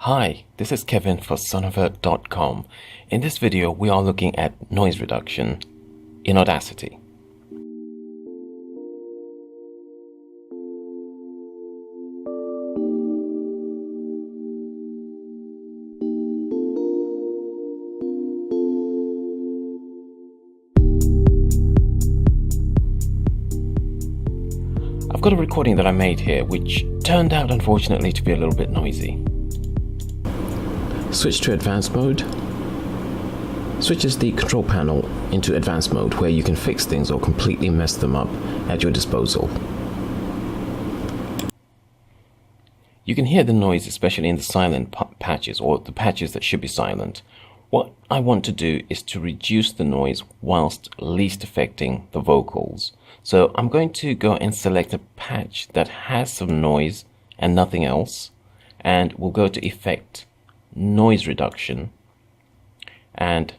Hi, this is Kevin for Sonovert.com. In this video, we are looking at noise reduction in Audacity. I've got a recording that I made here, which turned out unfortunately to be a little bit noisy. Switch to advanced mode. Switches the control panel into advanced mode, where you can fix things or completely mess them up at your disposal. You can hear the noise, especially in the silent patches, or the patches that should be silent. What I want to do is to reduce the noise whilst least affecting the vocals. So I'm going to go and select a patch that has some noise and nothing else, and we'll go to Effect, Noise Reduction, and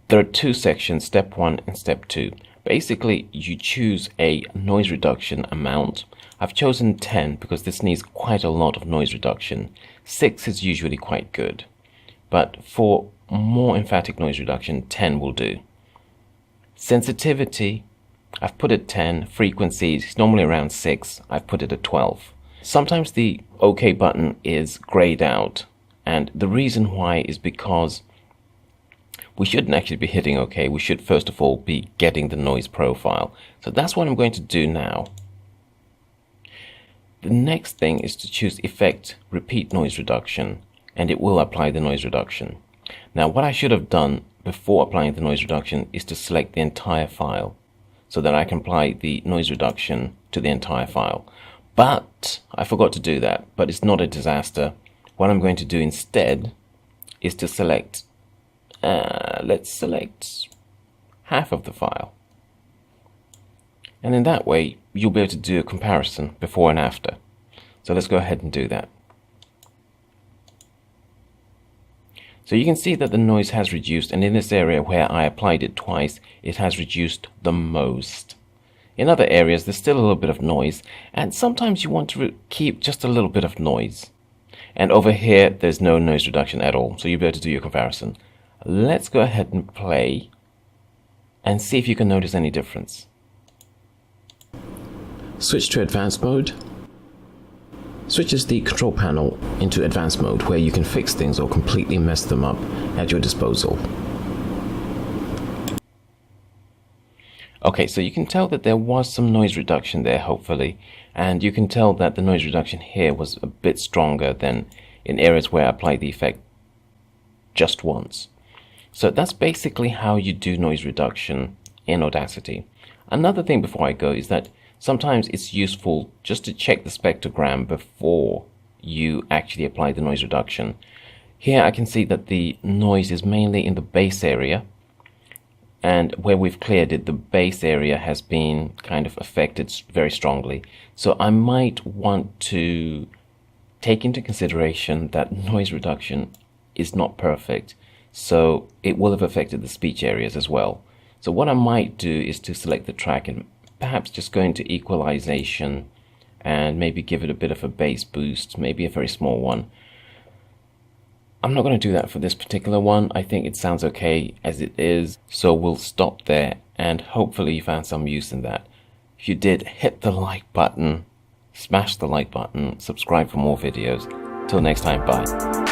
there are two sections, step 1 and step 2. Basically, you choose a noise reduction amount. I've chosen 10 because this needs quite a lot of noise reduction. 6 is usually quite good, but for more emphatic noise reduction, 10 will do. Sensitivity, I've put it 10. Frequency is normally around 6. I've put it at 12. Sometimes the OK button is grayed out, and the reason why is because we shouldn't actually be hitting OK. We should first of all be getting the noise profile. So that's what I'm going to do now. The next thing is to choose Effect, Repeat Noise Reduction, and it will apply the noise reduction. Now, what I should have done before applying the noise reduction is to select the entire file so that I can apply the noise reduction to the entire file. But I forgot to do that, but it's not a disaster. What I'm going to do instead is to select, let's select half of the file. And in that way, you'll be able to do a comparison before and after. So let's go ahead and do that. So you can see that the noise has reduced, and in this area where I applied it twice, it has reduced the most. In other areas, there's still a little bit of noise, and sometimes you want to keep just a little bit of noise. And over here, there's no noise reduction at all, so you'll be able to do your comparison. Let's go ahead and play and see if you can notice any difference. Switch to advanced mode. Switches the control panel into advanced mode, where you can fix things or completely mess them up at your disposal. Okay, so you can tell that there was some noise reduction there, hopefully, and you can tell that the noise reduction here was a bit stronger than in areas where I applied the effect just once. So that's basically how you do noise reduction in Audacity. Another thing before I go is that sometimes it's useful just to check the spectogram before you actually apply the noise reduction. Here I can see that the noise is mainly in the bass area, and where we've cleared it, the bass area has been kind of affected very strongly. So I might want to take into consideration that noise reduction is not perfect, so it will have affected the speech areas as well. So what I might do is to select the track and perhaps just go into equalization and maybe give it a bit of a bass boost, maybe a very small one. I'm not going to do that for this particular one. I think it sounds okay as it is, so we'll stop there, and hopefully you found some use in that. If you did, hit the like button, smash the like button, subscribe for more videos. Till next time, bye.